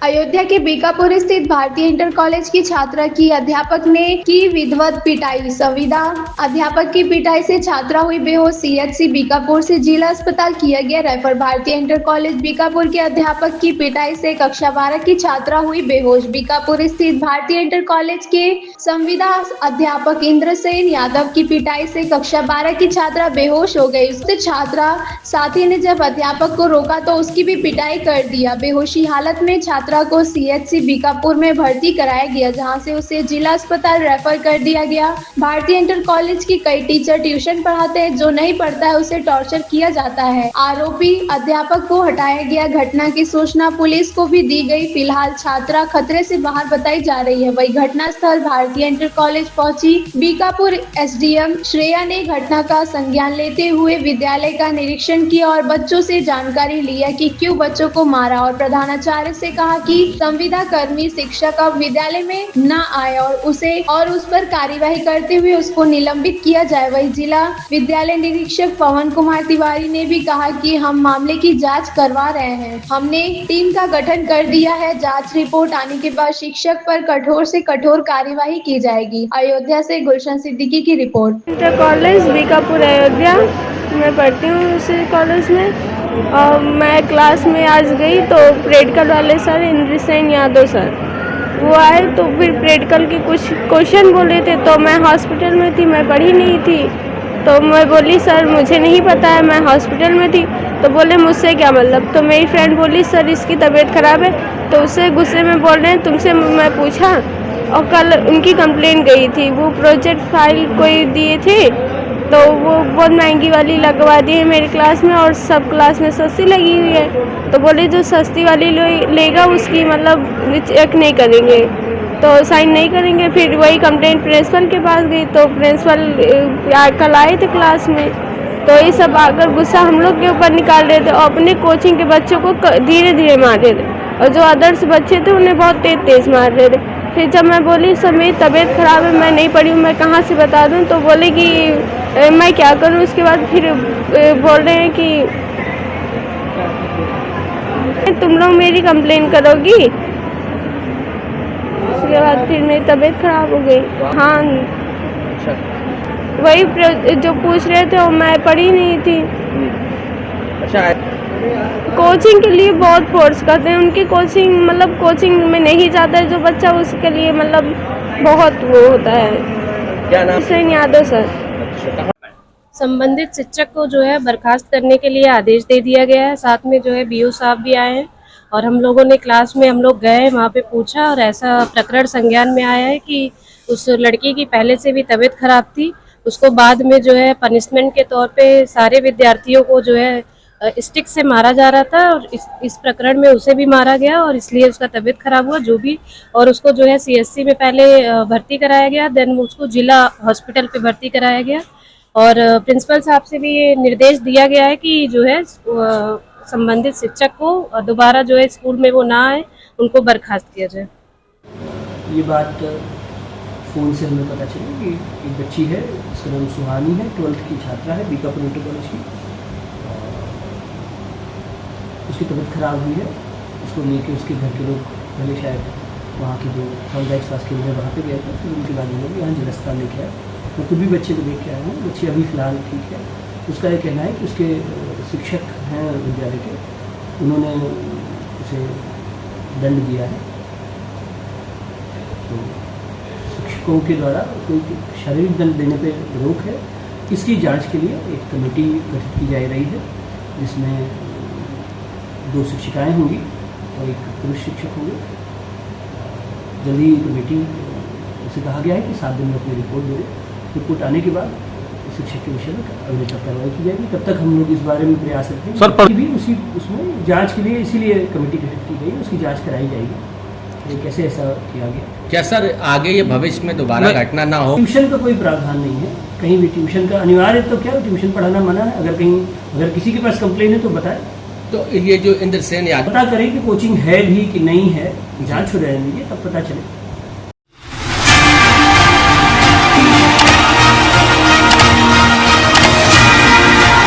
अयोध्या के बीकापुर स्थित भारतीय इंटर कॉलेज की छात्रा की अध्यापक ने की विधिवत पिटाई। संविदा अध्यापक की पिटाई से छात्रा हुई बेहोश। सीएचसी बीकापुर से जिला अस्पताल किया गया रेफर। भारतीय इंटर कॉलेज बीकापुर के अध्यापक की पिटाई से कक्षा 12 की छात्रा हुई बेहोश। बीकापुर स्थित भारतीय इंटर कॉलेज के संविदा अध्यापक इंद्रसेन यादव की पिटाई से कक्षा 12 की छात्रा बेहोश हो गई। उससे छात्रा साथी ने जब अध्यापक को रोका तो उसकी भी पिटाई कर दिया। बेहोशी हालत में छात्रा को सीएचसी बीकापुर में भर्ती कराया गया, जहां से उसे जिला अस्पताल रेफर कर दिया गया। भारतीय इंटर कॉलेज की कई टीचर ट्यूशन पढ़ाते हैं, जो नहीं पढ़ता है उसे टॉर्चर किया जाता है। आरोपी अध्यापक को हटाया गया। घटना की सूचना पुलिस को भी दी गई। फिलहाल छात्रा खतरे से बाहर बताई जा रही है। वही घटनास्थल भारतीय इंटर कॉलेज पहुंची बीकापुर एसडीएम श्रेया ने घटना का संज्ञान लेते हुए विद्यालय का निरीक्षण किया और बच्चों से जानकारी लिया कि क्यों बच्चों को मारा, और प्रधानाचार्य से कहा कि संविदा कर्मी शिक्षक अब विद्यालय में न आए और उस पर कार्यवाही करते हुए उसको निलंबित किया जाए। वही जिला विद्यालय निरीक्षक पवन कुमार तिवारी ने भी कहा कि हम मामले की जांच करवा रहे हैं। हमने टीम का गठन कर दिया है। जांच रिपोर्ट आने के बाद शिक्षक पर कठोर से कठोर कार्यवाही की जाएगी। अयोध्या से गुलशन सिद्दीकी की report. Inter college Bikapur Ayodhya मैं पढ़ती हूँ उसी कॉलेज में। और मैं क्लास में आज गई तो प्रैक्टिकल वाले सर इंद्रसेन यादव सर वो आए, तो फिर प्रैक्टिकल के कुछ क्वेश्चन बोले थे। तो मैं हॉस्पिटल में थी, मैं पढ़ी नहीं थी, तो मैं बोली सर मुझे नहीं पता है, मैं हॉस्पिटल में थी। तो बोले मुझसे क्या मतलब। तो मेरी फ्रेंड बोली सर इसकी तबीयत ख़राब है, तो उससे गुस्से में बोल रहे हैं तुमसे मैं पूछा। और कल उनकी कंप्लेंट गई थी, वो प्रोजेक्ट फाइल कोई दिए थे तो वो बहुत महंगी वाली लगवा दी है मेरी क्लास में, और सब क्लास में सस्ती लगी हुई है। तो बोले जो सस्ती वाली लेगा उसकी मतलब चेक नहीं करेंगे, तो साइन नहीं करेंगे। फिर वही कंप्लेंट प्रिंसिपल के पास गई, तो प्रिंसिपल कल आए थे क्लास में, तो ये सब आकर गुस्सा हम लोग के ऊपर निकाल रहे थे और अपने कोचिंग के बच्चों को धीरे धीरे मार रहे थे, और जो अदर्स बच्चे थे उन्हें बहुत तेज तेज मार रहे थे। फिर जब मैं बोली सर मेरी तबीयत ख़राब है, मैं नहीं पढ़ी हूँ, मैं कहाँ से बता दूँ, तो बोले कि मैं क्या करूँ। उसके बाद फिर बोल रहे हैं कि तुम लोग मेरी कंप्लेन करोगी। उसके बाद फिर मेरी तबीयत ख़राब हो गई। हाँ वही जो पूछ रहे थे वो मैं पढ़ी नहीं थी। अच्छा, कोचिंग के लिए बहुत फोर्स करते हैं, उनकी कोचिंग मतलब कोचिंग में नहीं जाता है जो बच्चा, उसके लिए मतलब बहुत वो होता है। क्या नाम? इंद्रसेन यादव सर। संबंधित शिक्षक को जो है बर्खास्त करने के लिए आदेश दे दिया गया है। साथ में जो है बीओ साहब भी आए हैं, और हम लोगों ने क्लास में हम लोग गए, वहाँ पे पूछा, और ऐसा प्रकरण संज्ञान में आया है कि उस लड़की की पहले से भी तबीयत खराब थी। उसको बाद में जो है पनिशमेंट के तौर पे सारे विद्यार्थियों को जो है स्टिक से मारा जा रहा था, और इस प्रकरण में उसे भी मारा गया, और इसलिए उसका तबीयत खराब हुआ जो भी, और उसको जो है सीएचसी में पहले भर्ती कराया गया, देन उसको जिला हॉस्पिटल पे भर्ती कराया गया। और प्रिंसिपल साहब से भी ये निर्देश दिया गया है कि जो है संबंधित शिक्षक को दोबारा जो है स्कूल में वो ना आए, उनको बर्खास्त किया जाए। ये बात फ़ोन से हमें पता चली कि एक बच्ची है, उसका नाम सुहानी है, 12th की छात्रा है बीकापुर इंटर कॉलेज की। उसकी तबीयत ख़राब हुई है, उसको लेके उसके घर के लोग पहले शायद वहाँ के जो सामुदायिक स्वास्थ्य केंद्र है वहाँ पे गए थे, फिर उनके बाद लोग यहाँ जिला अस्पताल लेके आए। मैं खुद भी बच्चे को देख के आया हूँ, बच्चे अभी फ़िलहाल ठीक है। उसका ये कहना है कि उसके शिक्षक हैं विद्यालय के, उन्होंने उसे दंड दिया है। तो शिक्षकों के द्वारा कोई शारीरिक दंड देने पे रोक है। इसकी जांच के लिए एक कमेटी गठित की जा रही है, जिसमें 2 शिक्षिकाएँ होंगी और एक पुरुष शिक्षक होंगे। जल्दी कमेटी से कहा गया है कि 7 दिन में अपनी रिपोर्ट दे। रिपोर्ट आने के बाद शिक्षक के विषय में अगले तक कार्रवाई की जाएगी। तब तक हम लोग इस बारे में प्रयासरत हैं सर, भी उसमें जांच के लिए इसीलिए कमेटी गठित की गई, उसकी जांच कराई जाएगी। ये कैसे ऐसा किया गया, क्या सर आगे ये भविष्य में दोबारा घटना ना हो? ट्यूशन का कोई प्रावधान नहीं है कहीं भी। ट्यूशन का अनिवार्य तो क्या, ट्यूशन पढ़ाना मना है। अगर किसी के पास कंप्लेन है तो बताए। तो ये जो इंद्रसेन यादव पता करें कि कोचिंग है भी कि नहीं है, जांच हो रहने दीजिए, तब पता चले।